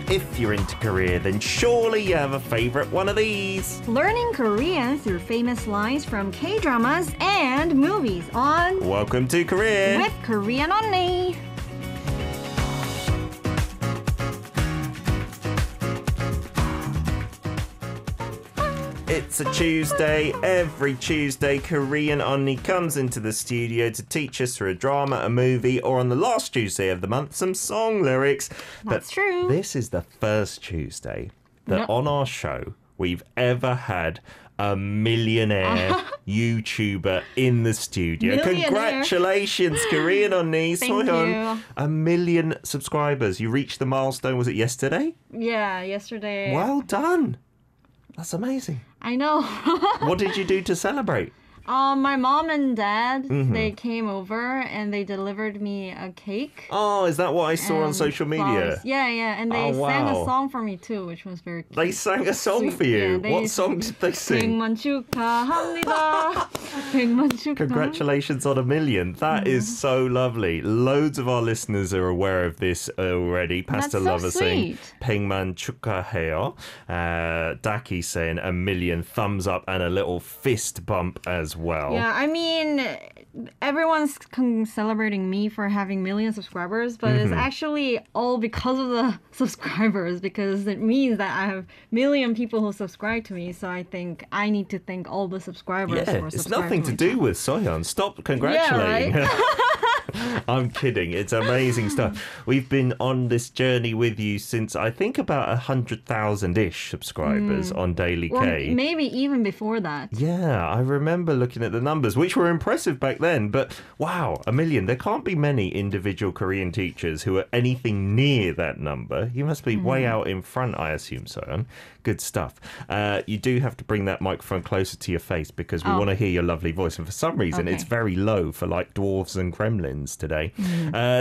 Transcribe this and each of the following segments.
If you're into Korea, then surely you have a favorite one of these. Learning Korean through famous lines from K-dramas and movies on Welcome to Korea with Korean Unnie. It's a Tuesday. Every Tuesday, Korean Unnie comes into the studio to teach us through a drama, a movie, or on the last Tuesday of the month, some song lyrics. That's true. This is the first Tuesday that on our show we've ever had a millionaire YouTuber in the studio. Congratulations, Korean Unnie. Thank you. 1 million subscribers. You reached the milestone, was it yesterday? Yeah, yesterday. Well done. That's amazing. I know. What did you do to celebrate? My mom and dad, they came over and they delivered me a cake. Oh, is that what I saw on social media? Flowers. Yeah. And they sang a song for me too, which was very cute. They sang a song for you? Yeah, what song did they sing? 100만 축하합니다. 100만 축하. Congratulations on 1 million. That is so lovely. Loads of our listeners are aware of this already. Pasta Lover saying 100만 축하해요. Daki saying 1 million, thumbs up and a little fist bump as well. Yeah, I mean, everyone's celebrating me for having million subscribers, but it's actually all because of the subscribers, because it means that I have million people who subscribe to me. So I think I need to thank all the subscribers for subscribing. It's nothing to do with Soyeon. Stop congratulating. Yeah, right? I'm kidding. It's amazing stuff. We've been on this journey with you since I think about 100,000-ish subscribers on Daily K. Or maybe even before that. Yeah, I remember looking at the numbers, which were impressive back then. But wow, 1 million. There can't be many individual Korean teachers who are anything near that number. You must be way out in front, I assume, Soyeon. Good stuff. You do have to bring that microphone closer to your face because we want to hear your lovely voice. And for some reason, it's very low for like dwarves and gremlins today.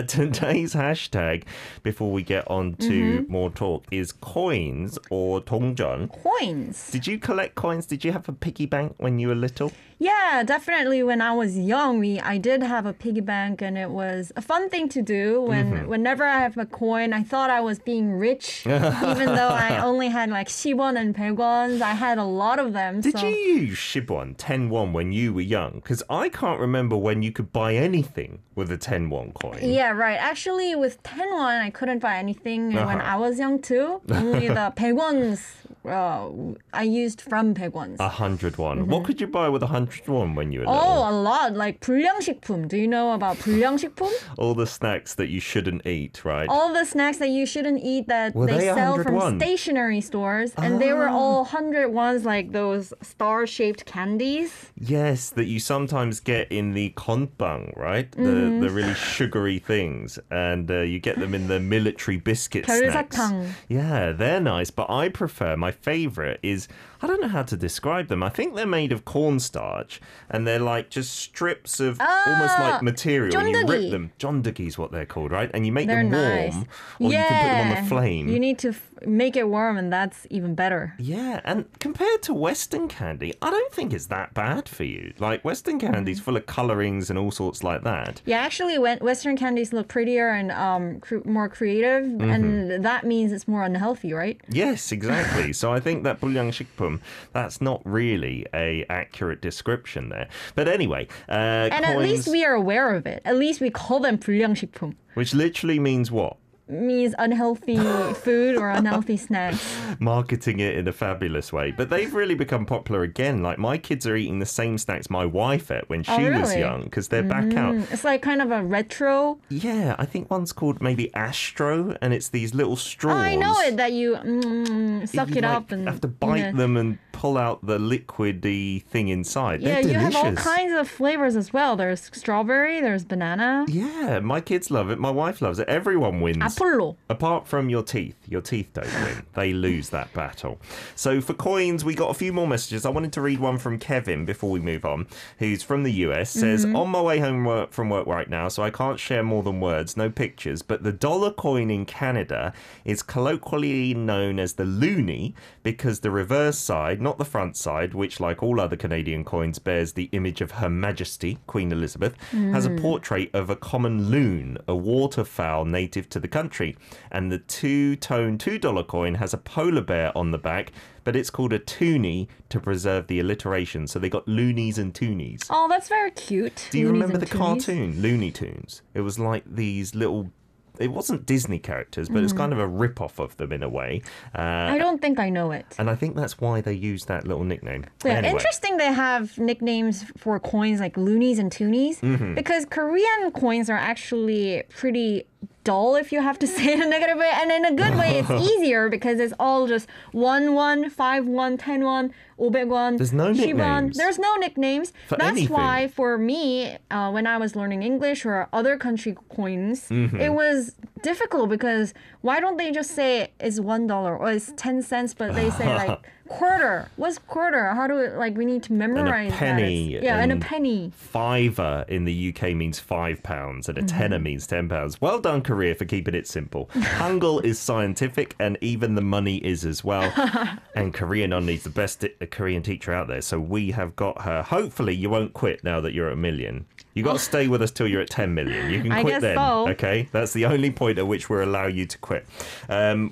Today's hashtag, before we get on to more talk, is coins or 동전. Coins. Did you collect coins? Did you have a piggy bank when you were little? Yeah, definitely. When I was young, I did have a piggy bank, and it was a fun thing to do. Whenever I have a coin, I thought I was being rich, even though I only had like 10won and 100wons. I had a lot of them. Did you use 10won, 10won when you were young? Because I can't remember when you could buy anything with a 10won coin. Yeah, right. Actually, with 10won, I couldn't buy anything when I was young too. Only the 100wons I used from 100wons. 100won. What could you buy with 100won when you were little? Oh, a lot. Like 불량식품. Do you know about 불량식품? All the snacks that you shouldn't eat, right? All the snacks that you shouldn't eat that they sell from stationery stores. And they were all 100wons, like those star-shaped candies. Yes, that you sometimes get in the konbang, right? The really sugary things. And you get them in the military biscuit snacks. 별사탕. Yeah, they're nice. But I prefer, my favorite is, I don't know how to describe them. I think they're made of cornstarch and they're like just strips of almost like material. And you rip them. Jeondegi is what they're called, right? And you make them warm or you can put them on the flame. You need to make it warm and that's even better. Yeah, and compared to Western candy, I don't think it's that bad for you. Like Western candy's full of colorings and all sorts like that. Yeah, actually Western candies look prettier and more creative and that means it's more unhealthy, right? Yes, exactly. So I think that 불량식품, that's not really a accurate description there. But anyway, and coins, at least we are aware of it. At least we call them 불량식품. Which literally means what? Means unhealthy food or unhealthy snacks. Marketing it in a fabulous way. But they've really become popular again. Like my kids are eating the same snacks my wife ate when she was young because they're back out. It's like kind of a retro. Yeah, I think one's called maybe Astro and it's these little straws. Oh, I know it, that you suck it up and have to bite them and pull out the liquidy thing inside. They're delicious. You have all kinds of flavors as well. There's strawberry, there's banana. Yeah, my kids love it. My wife loves it. Everyone wins. Apollo. Apart from your teeth. Your teeth don't win. They lose that battle. So for coins, we got a few more messages. I wanted to read one from Kevin before we move on, who's from the US. Says, on my way home from work right now, so I can't share more than words, no pictures, but the dollar coin in Canada is colloquially known as the loonie because the reverse side, not not the front side, which, like all other Canadian coins, bears the image of Her Majesty, Queen Elizabeth, has a portrait of a common loon, a waterfowl native to the country. And the two-tone $2 coin has a polar bear on the back, but it's called a toonie to preserve the alliteration. So they got loonies and toonies. Oh, that's very cute. Do you Loonies remember the and Toonies. cartoon, Looney Tunes? It was like these little... It wasn't Disney characters, but it's kind of a rip-off of them in a way. I don't think I know it. And I think that's why they used that little nickname. Yeah, Anyway. interesting they have nicknames for coins like loonies and toonies because Korean coins are actually pretty dull if you have to say it in a negative way. And in a good way, it's easier because it's all just 1 won, 5 won, 10 won, 500 won. There's no 10 won. nicknames. There's no nicknames. For That's anything. why for me, when I was learning English or other country coins, it was difficult because why don't they just say it's $1 or it's 10 cents, but they say like quarter. What's quarter? How do it, like we need to memorize penny that. Yeah, and a and penny. Fiver in the UK means £5 and a tenner means £10. Well done, Korea, for keeping it simple. Hangul is scientific and even the money is as well. And Korean Unnie's the best Korean teacher out there. So we have got her. Hopefully you won't quit now that you're at 1 million. You got to stay with us till you're at 10 million. You can I quit guess then. so. Okay, that's the only point at which we'll allow you to quit.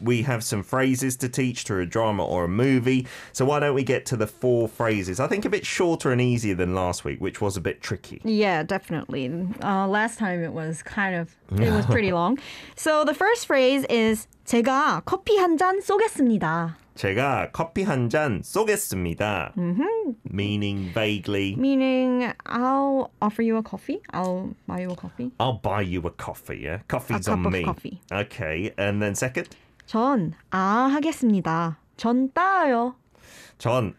We have some phrases to teach through a drama or a movie. So why don't we get to the 4 phrases? I think a bit shorter and easier than last week, which was a bit tricky. Yeah, definitely. Last time it was pretty long. So the first phrase is 제가 커피 한 잔 쏘겠습니다. 제가 커피 한 잔 쏘겠습니다. Meaning vaguely, Meaning, I'll offer you a coffee. I'll buy you a coffee. I'll buy you a coffee, yeah? Coffee's A cup on of me. coffee. Okay, and then second? 전 하겠습니다. 전 따요. 전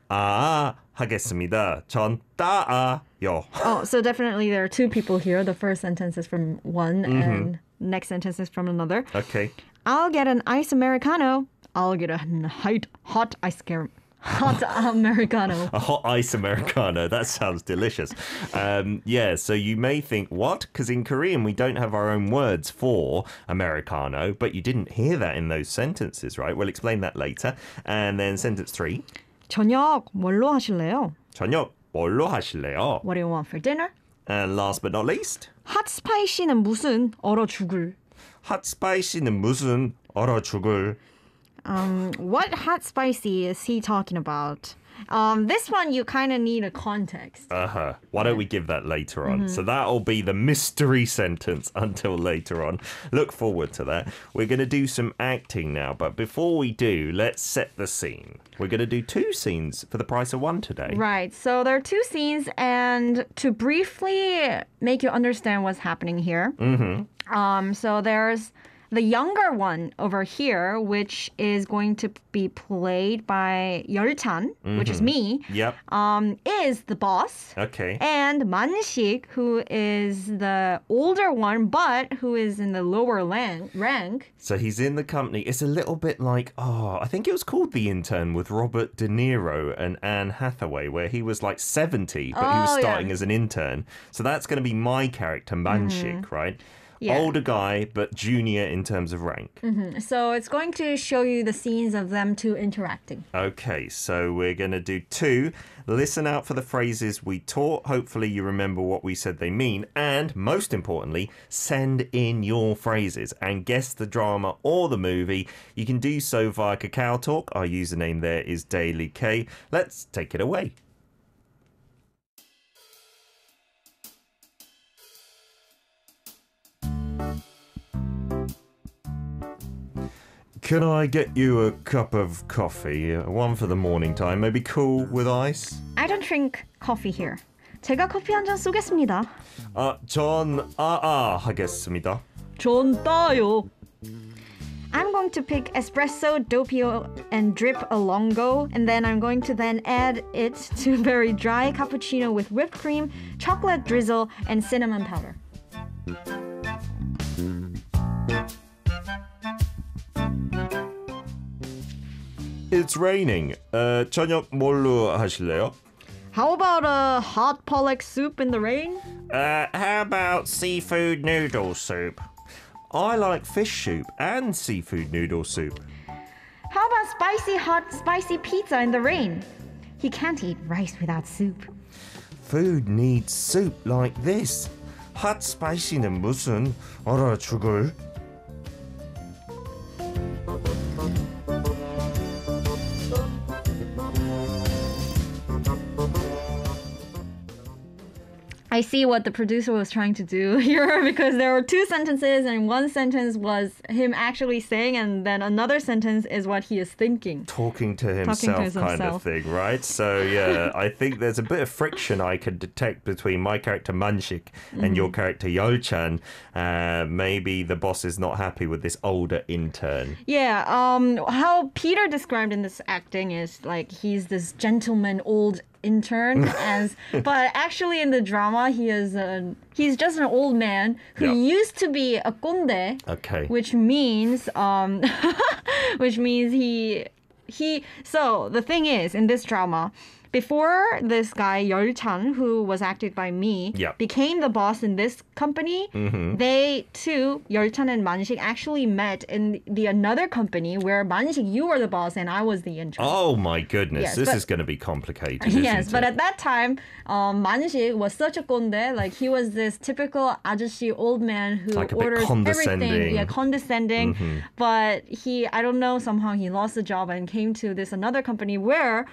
하겠습니다. 전 따요. Oh, so definitely there are 2 people here. The first sentence is from one and next sentence is from another. Okay. I'll get an ice Americano. I'll get a hot Americano. A hot ice Americano. That sounds delicious. Yeah, so you may think, what? Because in Korean, we don't have our own words for Americano, but you didn't hear that in those sentences, right? We'll explain that later. And then sentence 3. 저녁 뭘로 하실래요? 저녁 뭘로 하실래요? What do you want for dinner? And last but not least, 핫 스파이시는 무슨 얼어 죽을. 핫 스파이시는 무슨 얼어 죽을. What hot spicy is he talking about? This one you kind of need a context. Why don't we give that later on? So that'll be the mystery sentence until later on. Look forward to that. We're going to do some acting now, but before we do, let's set the scene. We're going to do 2 scenes for the price of 1 today. Right, so there are 2 scenes, and to briefly make you understand what's happening here. So there's the younger one over here, which is going to be played by Yeolchan, which is me, Yep. is the boss. Okay. And Manshik, who is the older one, but who is in the lower rank. So he's in the company. It's a little bit like, I think it was called The Intern with Robert De Niro and Anne Hathaway, where he was like 70, but he was starting as an intern. So that's going to be my character, Manshik, right? Yeah. Older guy, but junior in terms of rank. So it's going to show you the scenes of them 2 interacting. Okay, so we're going to do 2. Listen out for the phrases we taught. Hopefully you remember what we said they mean. And most importantly, send in your phrases and guess the drama or the movie. You can do so via Kakao Talk. Our username there is DailyK. Let's take it away. Can I get you a cup of coffee? One for the morning time, maybe cool with ice? I don't drink coffee here. 제가 커피 한 잔 쏘겠습니다. 전 하겠습니다. 전 따요. I'm going to pick espresso, doppio, and drip a longo, and then I'm going to then add it to very dry cappuccino with whipped cream, chocolate drizzle, and cinnamon powder. It's raining. 저녁 뭘로 하실래요? How about a hot pollock soup in the rain? How about seafood noodle soup? I like fish soup and seafood noodle soup. How about spicy hot spicy pizza in the rain? he can't eat rice without soup. Food needs soup like this. Hot spicy는 무슨 얼어 죽을. I see what the producer was trying to do here because there were two sentences and one sentence was him actually saying and then another sentence is what he is thinking. Talking to himself kind of thing, right? So yeah, I think there's a bit of friction I can detect between my character Manshik and your character Yeolchan. Maybe the boss is not happy with this older intern. Yeah, how Peter described in this acting is like he's this gentleman old intern but actually in the drama he's just an old man who used to be a 꼰대. Okay. Which means he so the thing is in this drama before this guy Yeolchan, who was acted by me, became the boss in this company, they two, Yeolchan and Manshik, actually met in the another company where Manshik, you were the boss and I was the intern. Oh my goodness, yes, this is going to be complicated. Yes, but at that time, Manshik was such a 꼰대, like he was this typical 아저씨 old man who like orders everything, condescending. But I don't know, somehow he lost the job and came to this another company where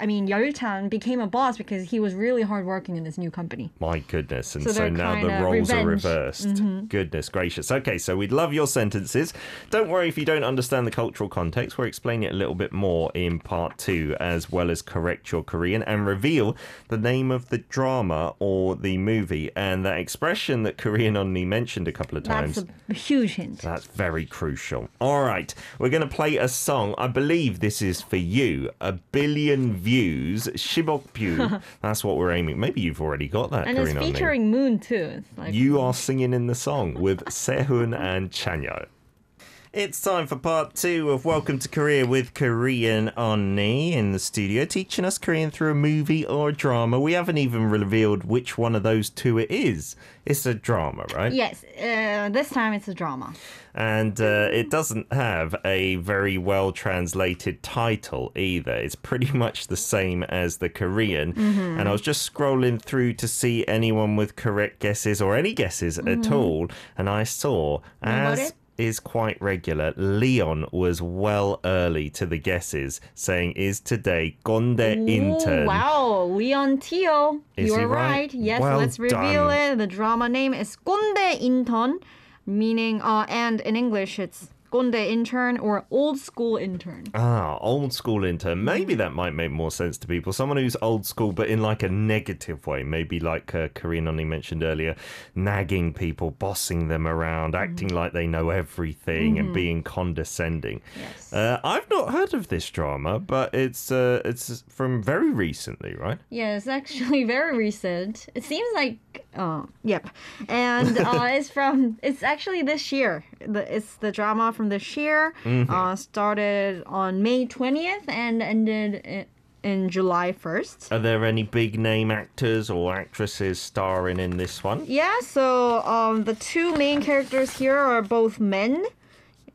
Yeolchan became a boss because he was really hardworking in this new company. My goodness. And so now the roles are reversed. Goodness gracious. Okay, so we'd love your sentences. Don't worry if you don't understand the cultural context. We're explaining it a little bit more in part 2, as well as correct your Korean and reveal the name of the drama or the movie. And that expression that Korean Unnie mentioned a couple of times. That's a huge hint. That's very crucial. All right, we're going to play a song. I believe this is for you. 1 billion views, 10억 view. That's what we're aiming. Maybe you've already got that. And it's featuring Moon too. It's like... You are singing in the song with Sehun and Chanyeol. It's time for part 2 of Welcome to Korea with Korean Unnie in the studio, teaching us Korean through a movie or a drama. We haven't even revealed which one of those two it is. It's a drama, right? Yes, this time it's a drama. And it doesn't have a very well translated title either. It's pretty much the same as the Korean. And I was just scrolling through to see anyone with correct guesses or any guesses at all. And I saw, as is quite regular, Leon was well early to the guesses, saying, is today 꼰대 intern. Wow, Leon Teo. You're right. Yes, well let's reveal it. The drama name is 꼰대 intern, meaning, and in English it's 꼰대 intern or old school intern. Ah, old school intern. Maybe that might make more sense to people. Someone who's old school, but in like a negative way. Maybe like Korean Unnie mentioned earlier, nagging people, bossing them around, acting like they know everything and being condescending. Yes. I've not heard of this drama, but it's from very recently, right? Yeah, it's actually very recent. It seems like, yep. And it's actually this year. It's the drama from this year. Started on May 20th and ended in July 1st. Are there any big name actors or actresses starring in this one? Yeah, so the two main characters here are both men.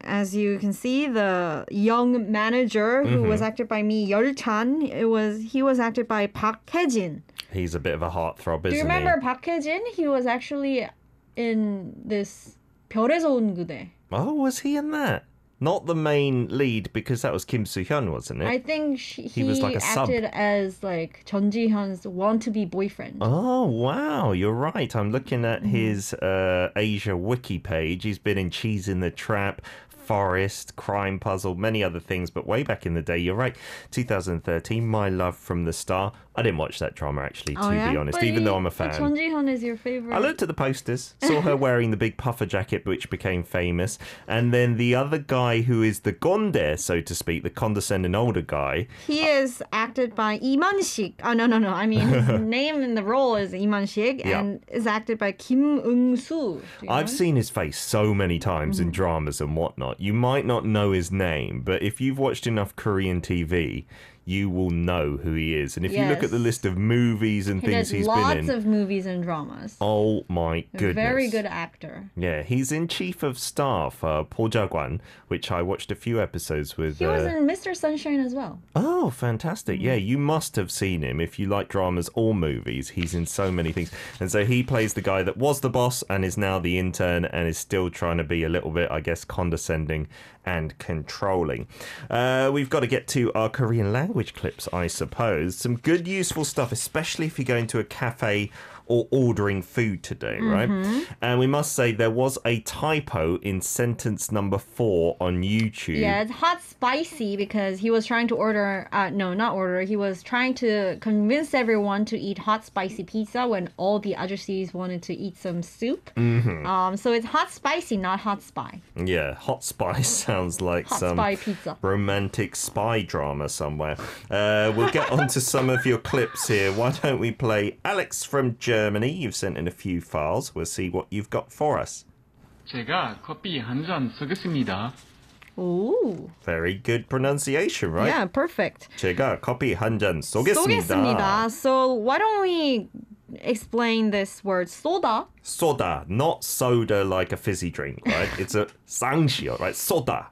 As you can see, the young manager who was acted by me, Yeolchan, he was acted by Park Hae-jin. He's a bit of a heartthrob, isn't he? Do you remember Park Hae-jin? He was actually in this 별에서 온 그대. Oh, was he in that? Not the main lead, because that was Kim Soo-hyun, wasn't it? I think he was like a acted sub. as like Jeon Ji-hyun's want-to-be boyfriend. Oh, wow. You're right. I'm looking at his Asia wiki page. He's been in Cheese in the Trap, Forest, Crime Puzzle, many other things, but way back in the day, you're right, 2013, My Love from the Star. I didn't watch that drama, actually, to be honest, but even though I'm a fan. Jeon Ji-hyun is your favorite. I looked at the posters, saw her wearing the big puffer jacket, which became famous, and then the other guy who is the 꼰대, so to speak, the condescending older guy. He is acted by Lee Man-sik. Oh, no. I mean, his name in the role is Lee Man-sik, and is acted by Kim Eung-soo. I've seen his face so many times in dramas and whatnot. You might not know his name, but if you've watched enough Korean TV, you will know who he is. And if you look at the Yes. list of movies and things he's been in... Lots of movies and dramas. Oh my goodness. Very good actor. Yeah, he's in Chief of Staff, 보좌관, which I watched a few episodes with. He was in Mr. Sunshine as well. Oh, fantastic. Yeah, you must have seen him. If you like dramas or movies, he's in so many things. And so he plays the guy that was the boss and is now the intern and is still trying to be a little bit, I guess, condescending and controlling. We've got to get to our Korean language clips, I suppose. Some good, useful stuff, especially if you go into a cafe or ordering food today, right? And we must say there was a typo in sentence number 4 on YouTube. Yeah, it's hot spicy because he was trying to order, no, not order. He was trying to convince everyone to eat hot spicy pizza when all the ajusis wanted to eat some soup. So it's hot spicy, not hot spy. Yeah, hot spice sounds like Hot some spy pizza. romantic spy drama somewhere. We'll get onto some of your clips here. Why don't we play Alex from Germany? You've sent in a few files. We'll see what you've got for us. 제가 커피 한 잔 쏘겠습니다. Ooh. Very good pronunciation, right? Yeah, perfect. 제가 커피 한 잔 쏘겠습니다. 쏘겠습니다. So why don't we explain this word soda? Soda, not soda like a fizzy drink, right? It's a 쌍시요, right? Soda.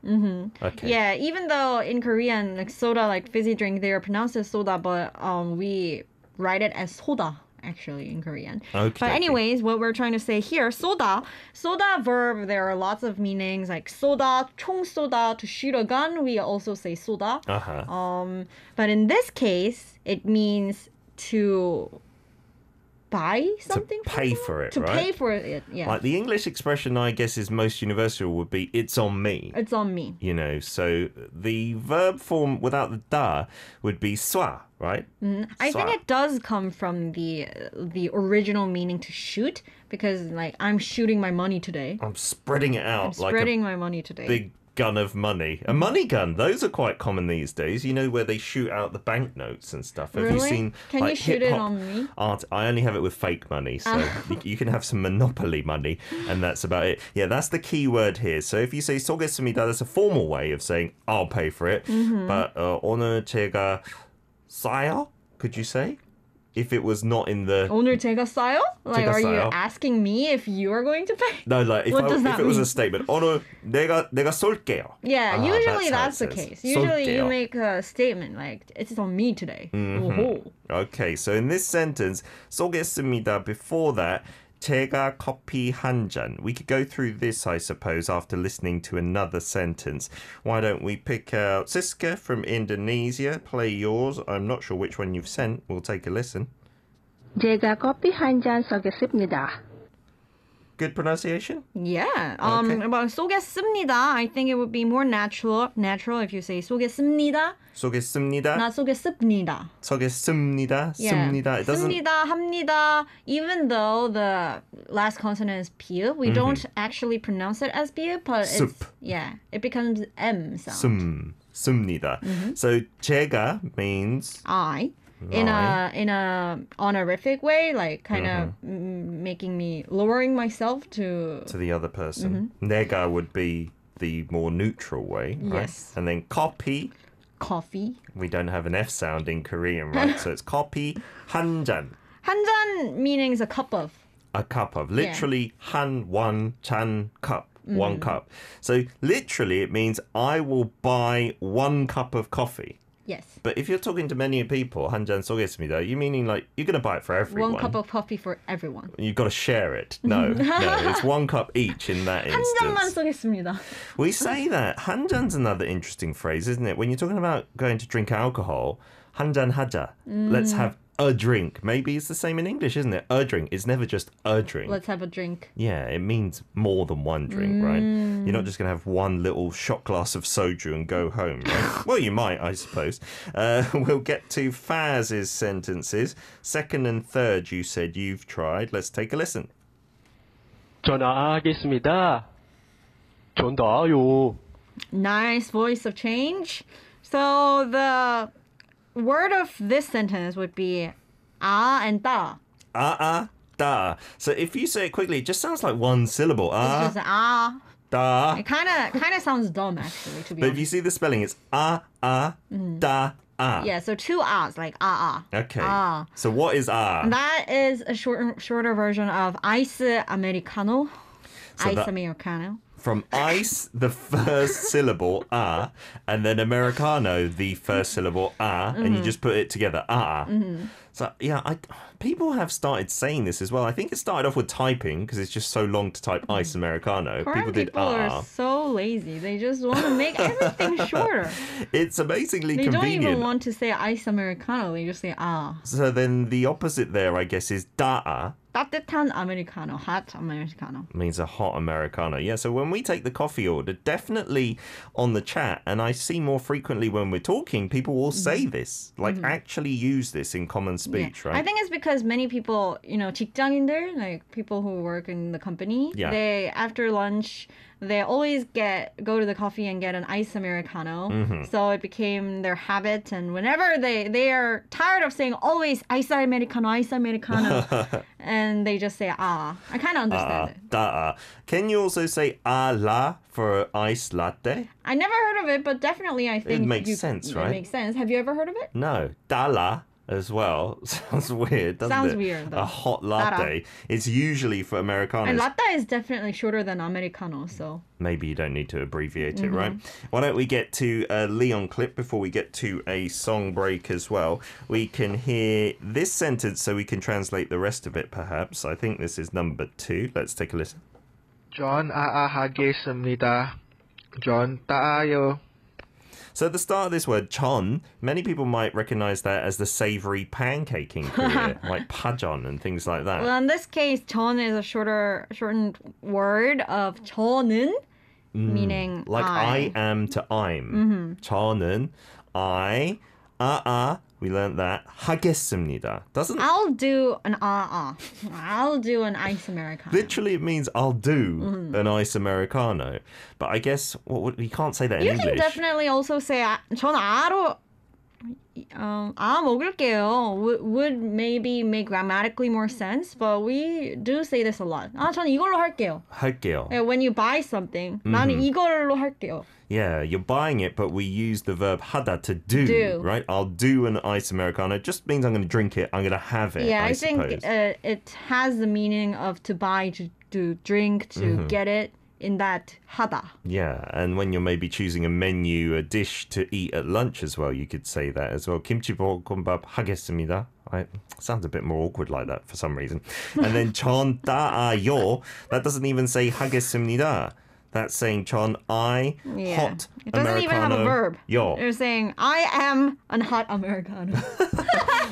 Okay. Yeah, even though in Korean, like soda, like fizzy drink, they are pronounced as soda, but we write it as soda. Actually, in Korean. Okay. But anyways, what we're trying to say here, soda verb, there are lots of meanings like soda, 총 soda, to shoot a gun. We also say soda. But in this case, it means to buy something. To pay for it, to right? pay for it, yeah. Like the English expression, I guess, is most universal would be "it's on me." It's on me. You know, so the verb form without the da would be 쏴, right? I think it does come from the original meaning to shoot, because like I'm shooting my money today. I'm spreading it out like Spreading a my money today. big gun of money. A money gun, those are quite common these days. You know, where they shoot out the banknotes and stuff. Have you Really? seen Can like you shoot it hip-hop on me? art? I only have it with fake money, so you can have some Monopoly money, and that's about it. Yeah, that's the key word here. So if you say 쏘겠습니다, that's a formal way of saying I'll pay for it. But 오늘 제가 싸요? Could you say? If it was not in the... 오늘 제가 싸요? Like, 제가 are you 싸요? asking me if you are going to pay? No, like if, What does that if it was mean? a statement, 오늘 내가 쏠게요. Yeah, usually that's how the it says. case. Usually you 쏠게요. make a statement like, it's on me today. Woohoo. Okay, so in this sentence, 쏘겠습니다, before that, 제가 커피 한 잔. We could go through this, I suppose, after listening to another sentence. Why don't we pick out Siska from Indonesia? Play yours. I'm not sure which one you've sent. We'll take a listen. 제가 커피 한 잔 쏘겠습니다. Good pronunciation? Yeah. Okay. About 쏘겠습니다, I think it would be more natural if you say 쏘겠습니다, 쏘겠습니다. not 쏘겠습니다. 쏘겠습니다. Yeah. 씁니다. It doesn't... 씁니다, 합니다. Even though the last consonant is p, we don't actually pronounce it as p, but Sup. it's, yeah, it becomes m sound. 씁니다. So 제가 means... I. In a honorific way, like kind of making me lowering myself to the other person. 내가 would be the more neutral way, right? Yes. And then coffee. coffee. We don't have an F sound in Korean, right? So it's coffee 한 잔. 한 잔 meaning a cup of. A cup of. Literally one 잔 cup. One cup. So literally it means I will buy 1 cup of coffee. Yes. But if you're talking to many people, 한 잔 쏘겠습니다, you meaning like you're going to buy it for everyone. 1 cup of coffee for everyone. You've got to share it. No, it's 1 cup each in that 한 잔만 instance. 쏘겠습니다. We say that. 한 잔's another interesting phrase, isn't it? When you're talking about going to drink alcohol, 한 잔 하자. Let's have a drink. Maybe it's the same in English, isn't it? A drink. It's never just a drink. Let's have a drink. Yeah, it means more than one drink, right? You're not just going to have one little shot glass of soju and go home, right? Well, you might, I suppose. We'll get to Faz's sentences. Second and third, you said you've tried. Let's take a listen. 전화하겠습니다. 전화요. Nice voice of change. So the word of this sentence would be 아 and 따. Da. So if you say it quickly, it just sounds like one syllable. It's just 아. Da. It kind of sounds dumb actually, to be But if honest. you see the spelling, it's da, ah. Yeah, so two ahs, like ah. Okay. Ah. So what is ah? That is a shorter version of ice americano. So Ice that- americano. From ice, the first syllable, ah, and then Americano, the first syllable, ah, and you just put it together, ah. So, yeah, people have started saying this as well. I think it started off with typing, because it's just so long to type ice Americano. Korean People did people are so lazy. They just want to make everything shorter. It's amazingly They convenient. don't even want to say ice americano. They just say ah. So then the opposite there, I guess, is da'a. 따뜻한 americano, hot americano. Means a hot Americano. Yeah, so when we take the coffee order, definitely on the chat, and I see more frequently when we're talking, people will say this, like actually use this in common speech, Yeah. right? I think it's because many people, 직장인들, like people who work in the company, Yeah. they, after lunch, they always go to the coffee and get an ice americano. So it became their habit, and whenever they are tired of saying always ice americano, and they just say ah. I kind of understand it. Da'a. Can you also say a la for ice latte? I never heard of it, but definitely I think makes sense, right? It makes sense. Have you ever heard of it? No. Dala as well. Sounds weird, doesn't Sounds it? weird, though. A hot latte. It's usually for Americanos. And latte is definitely shorter than americano, so. Maybe you don't need to abbreviate it, right? Why don't we get to a Leon clip before we get to a song break as well? We can hear this sentence so we can translate the rest of it, perhaps. I think this is number 2. Let's take a listen. 전 하겠습니다. 전 따요. So at the start of this word, chon, many people might recognize that as the savory pancake in Korea, like pajeon and things like that. Well, in this case, 전 is a shortened word of 저는, meaning Like I am to I'm. 저는 I, we learned that. 하겠습니다. Doesn't I'll do an I'll do an ice americano. literally it means I'll do an ice americano. But I guess you can't say that in You English. can definitely also say 전 아로 먹을게요. Would maybe make grammatically more sense, but we do say this a lot. 전 이걸로 할게요. 할게요. Yeah, when you buy something, 나는 이걸로 할게요. Yeah, you're buying it, but we use the verb 하다 to do, right? I'll do an ice americano. It just means I'm going to drink it. I'm going to have it. Yeah, I think suppose. it has the meaning of to buy, to drink, to get it in that 하다. Yeah, and when you're maybe choosing a menu, a dish to eat at lunch as well, you could say that as well. 김치볶음밥 하겠습니다. Sounds a bit more awkward like that for some reason. And then 전 따요, that doesn't even say 하겠습니다. That's saying 전 hot It doesn't even have a verb. 요. They're saying I am a hot americano.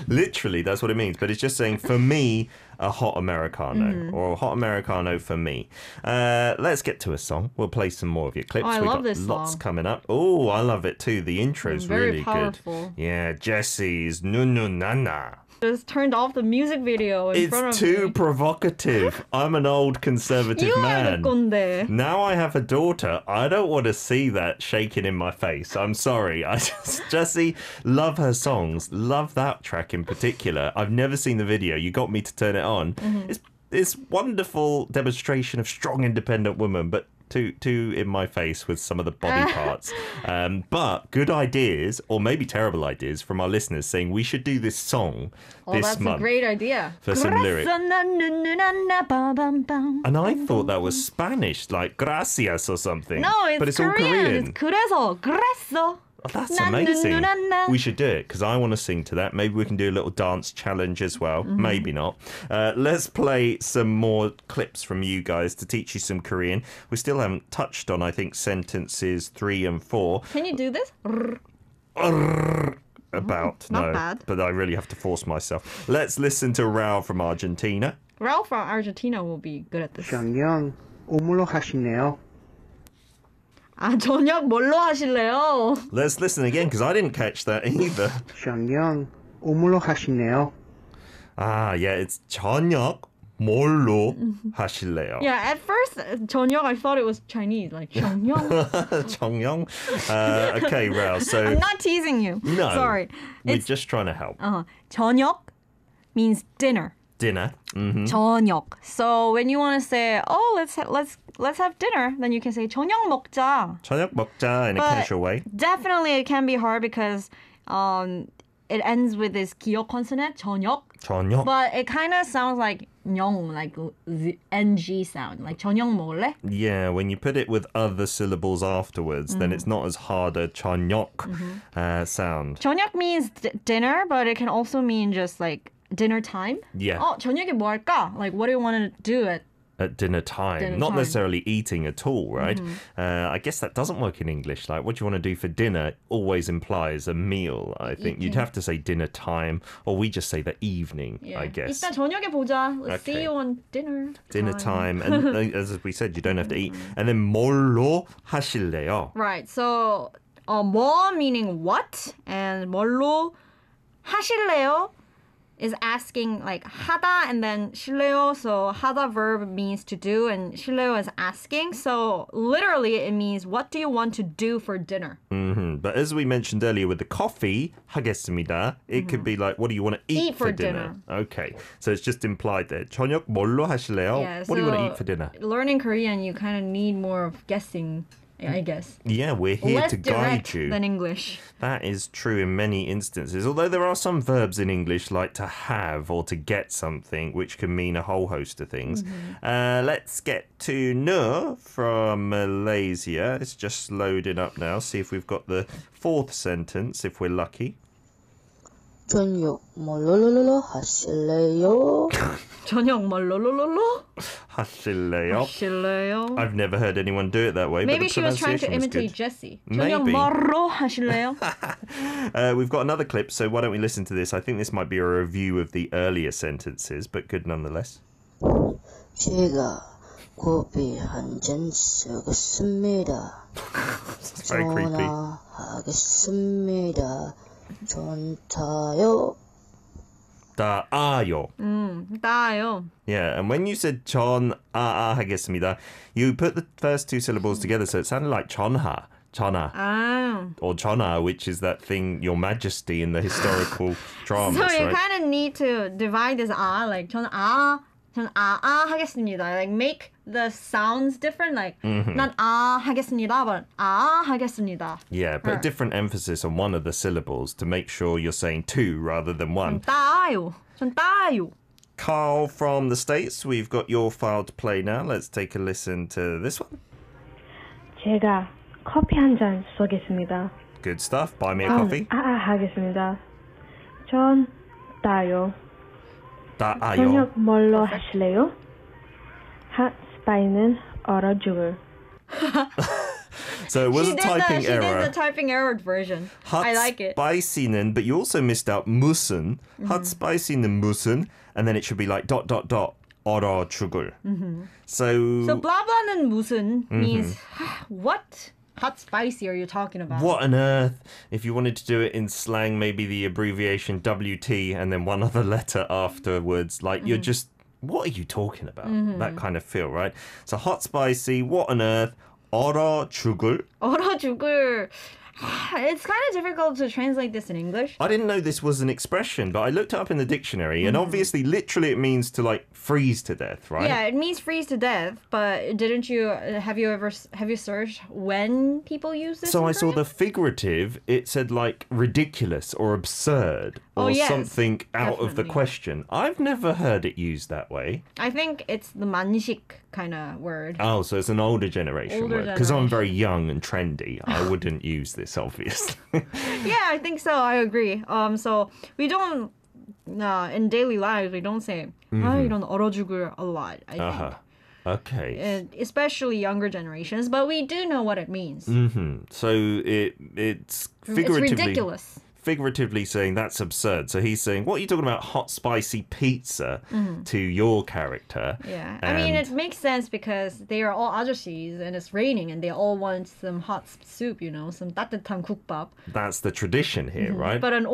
Literally, that's what it means. But it's just saying, for me, a hot Americano. Or a hot Americano for me. Let's get to a song. We'll play some more of your clips. Oh, I We've love got this lots song. coming up. Oh, I love it too. The intro's Very really powerful. good. Yeah, Jesse's Nunu Nana. Just turned off the music video in front of It's too me. provocative. I'm an old conservative You man. are the conde. Now I have a daughter. I don't want to see that shaking in my face. I'm sorry. Jessie, love her songs. Love that track in particular. I've never seen the video. You got me to turn it on. It's wonderful demonstration of strong, independent woman, but too in my face with some of the body parts. But good ideas, or maybe terrible ideas, from our listeners saying we should do this song this That's month. a great idea. For some lyrics. And I thought that was Spanish, like gracias or something. No, it's but it's Korean. all Korean. It's 그래서, 그랬어. Oh, that's Na, na, amazing. na, na, na. We should do it because I want to sing to that. Maybe we can do a little dance challenge as well. Maybe not. Let's play some more clips from you guys to teach you some Korean. We still haven't touched on, I think, sentences 3 and 4. Can you do this? About, not no. bad. But I really have to force myself. Let's listen to Raul from Argentina. Ralph from Argentina will be good at this. 정녕 오물로 하시네요. 저녁 뭘로 하실래요? Let's listen again because I didn't catch that either. 정녕 오물로 하시네요. Ah, yeah, it's 저녁 뭘로 하실래요? Yeah, at first, 저녁, I thought it was Chinese, like 정녕. 정녕. Okay, Raul. So I'm not teasing you. no, Sorry. we're It's just trying to help. 저녁 means dinner. Dinner. 저녁. So when you want to say, oh, let's have dinner, then you can say 저녁 먹자. 저녁 먹자 in a But casual way. Definitely, it can be hard because it ends with this 기역 consonant, 저녁. 저녁. But it kind of sounds like 영, like the ng sound, like 저녁 먹을래? Yeah, when you put it with other syllables afterwards, then it's not as hard a 저녁 sound. 저녁 means dinner, but it can also mean just like dinner time. Yeah. 저녁에 뭐 할까? Like, what do you want to do at dinner time. Not necessarily eating at all, right? I guess that doesn't work in English. Like, what do you want to do for dinner always implies a meal. I think you'd have to say dinner time, or we just say the evening, I guess. 이따 저녁에 보자. Let's Okay. see you on dinner time. And as we said, you don't have to eat. And then 뭘로 하실래요? Right. So, 뭐 meaning what, and 뭘로 하실래요 is asking like 하다 and then 실래요. So 하다 verb means to do and 실래요 is asking. So literally it means what do you want to do for dinner? But as we mentioned earlier with the coffee, 하겠습니다, it could be like, what do you want to eat for dinner? Okay, so it's just implied there. 저녁 뭘로 하실래요? Yeah, what do you want to so eat for dinner? Learning Korean, you kind of need more of guessing, I guess. Yeah, we're here Less to guide direct you. than English. That is true in many instances, although there are some verbs in English like to have or to get something, which can mean a whole host of things. Let's get to Nu from Malaysia. It's just loading up now. See if we've got the fourth sentence, if we're lucky. 저녁 뭘로로로 하실래요? 저녁 뭘로로로로? 하실래요? 하실래요? I've never heard anyone do it that way. Maybe but the she was trying to pronunciation was imitate good. Jessie. Maybe. 저녁 뭐로 하실래요? We've got another clip, so why don't we listen to this? I think this might be a review of the earlier sentences, but good nonetheless. 제가 커피 한 잔 쏘겠습니다. It's very creepy. 전화하겠습니다. 전타요. 따아요. 따요. Yeah, and when you said 전 하겠습니다, you put the first two syllables together, so it sounded like 전하. Ah. Or 전하, which is that thing, Your Majesty, in the historical dramas, So you right? kind of need to divide this like 전 하겠습니다. Like make the sounds different. Like not 하겠습니다, but 하겠습니다. Yeah, put a different emphasis on one of the syllables to make sure you're saying two rather than one. 따요. 전 따요. Carl from the States, we've got your file to play now. Let's take a listen to this one. 제가 커피 한 잔 쏘겠습니다. Good stuff. Buy me a coffee. 하겠습니다. 전 따요. 따아요. 저녁 뭘로 하실래요? 핫스파이는 얼어 죽을. So it was a typing She error. did the typing error version. I like it. 핫스파이시는, but you also missed out 무슨. 핫스파이시는 무슨, and then it should be like ... 얼어 죽을. So blah blah는 무슨 means what hot spicy are you talking about? What on earth? If you wanted to do it in slang, maybe the abbreviation WT and then one other letter afterwards. Like you're just, what are you talking about? That kind of feel, right? So hot spicy, what on earth? 얼어 죽을. 얼어 죽을. It's kind of difficult to translate this in English. I didn't know this was an expression, but I looked it up in the dictionary, and obviously, literally, it means to like freeze to death, right? Yeah, it means freeze to death. But didn't you have you searched when people use this? So in I saw Korean? the figurative. It said like ridiculous or absurd or Oh, yes, something out of the definitely. question. I've never heard it used that way. I think it's the 만식 kind of word. Oh, so it's an older generation Older word. Because I'm generation. very young and trendy, I wouldn't use this, obviously. Yeah, I think so. I agree. So we don't in daily lives we don't say 이런 얼어 죽을 a lot. I think. Okay. Especially younger generations, but we do know what it means. So it's It's figuratively ridiculous. figuratively saying that's absurd. So he's saying, what are you talking about hot spicy pizza to your character? Yeah, I mean it makes sense because they are all 아저씨s and it's raining and they all want some hot soup, some 따뜻한 국밥. That's the tradition here, right? But an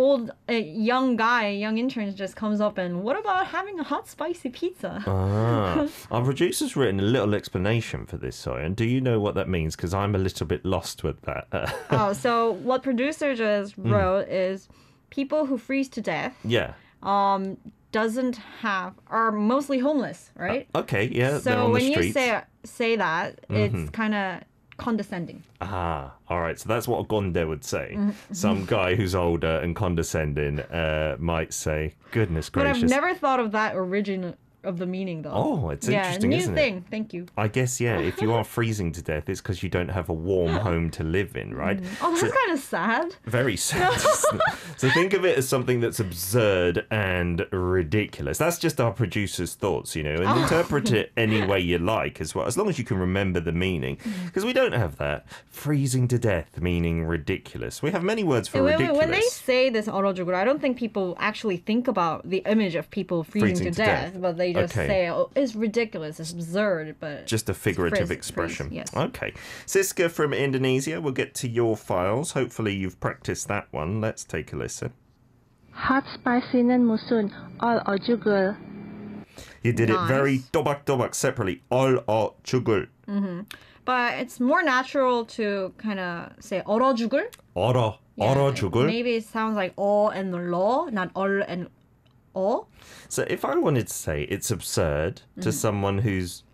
young intern just comes up and what about having a hot spicy pizza? Our producer's written a little explanation for this, Soyan. Do you know what that means? Because I'm a little bit lost with that. So what producer just wrote is people who freeze to death Yeah. are mostly homeless, right? Okay, yeah, they're So on when the you streets. say that, it's kind of condescending. Ah, all right. So that's what a gonde would say. Some guy who's older and condescending might say, goodness But gracious. I've never thought of that origin of the meaning, though. Oh, it's interesting, new isn't thing. it? Thank you. I guess, yeah, if you are freezing to death, it's because you don't have a warm home to live in, right? Oh, that's kind of sad. Very sad. Isn't it? So think of it as something that's absurd and ridiculous. That's just our producer's thoughts, you know, and interpret it any way you like as well, as long as you can remember the meaning. Because we don't have that. Freezing to death meaning ridiculous. We have many words for ridiculous. When they say this 얼어죽을, I don't think people actually think about the image of people freezing to death, but they just say, oh, it's ridiculous, it's absurd, but just a figurative freeze, expression. yes. Okay. Siska from Indonesia, we'll get to your files. Hopefully you've practiced that one. Let's take a listen. Hot spicy는 무슨 얼어죽을. You did it very 도박도박 separately. 얼어죽을. But it's more natural to kind of say 얼어죽을. 얼어죽을. Maybe it sounds like and 러, not 얼 and 어. So if I wanted to say it's absurd to someone who's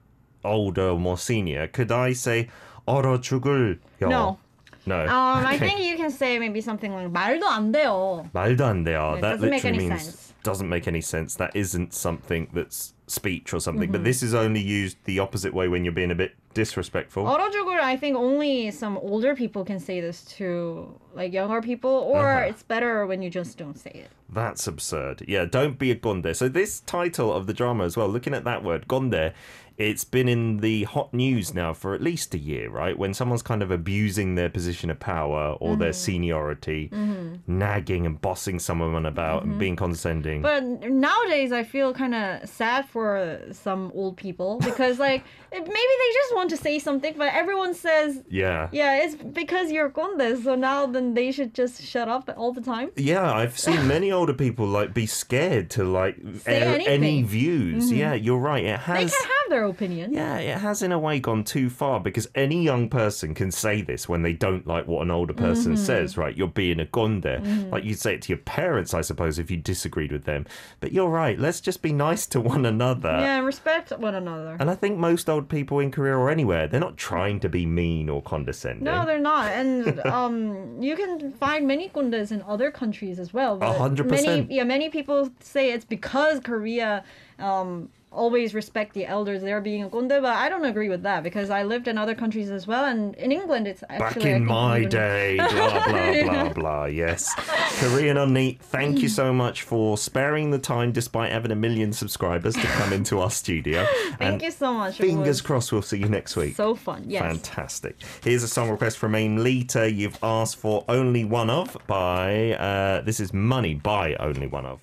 older or more senior, could I say 얼어죽을? No. No. I think you can say maybe something like 말도 안 돼요. 말도 안 돼요. It That doesn't make literally any means sense. doesn't make any sense. That isn't something that's speech or something. But this is only used the opposite way when you're being a bit disrespectful. 얼어죽을, I think only some older people can say this to like younger people, or it's better when you just don't say it. That's absurd. Yeah, don't be a gonde. So this title of the drama as well, looking at that word, gonde, it's been in the hot news now for at least a year, right? When someone's kind of abusing their position of power or their seniority, nagging and bossing someone about and being condescending. But nowadays, I feel kind of sad for some old people because, like, maybe they just want to say something, but everyone says, yeah, it's because you're conde, so now then they should just shut up all the time. Yeah, I've seen many older people like be scared to like air any views. Yeah, you're right. It has. They can have their opinion. Yeah, it has in a way gone too far because any young person can say this when they don't like what an older person says, right? You're being a gonde. Like you'd say it to your parents, I suppose, if you disagreed with them. But you're right. Let's just be nice to one another. Yeah, respect one another. And I think most old people in Korea or anywhere, they're not trying to be mean or condescending. No, they're not. And you can find many condes in other countries as well. 100%. Many people say it's because Korea always respect the elders there being a conde, but I don't agree with that because I lived in other countries as well, and in England it's actually... Back in my day, blah, blah, blah, blah, yes. Korean Unnie, thank you so much for sparing the time despite having 1 million subscribers to come into our studio. Thank you so much. Fingers crossed we'll see you next week. So fun, yes. Fantastic. Here's a song request from Aim Lita. You've asked for Only One Of by, this is Money by Only One Of.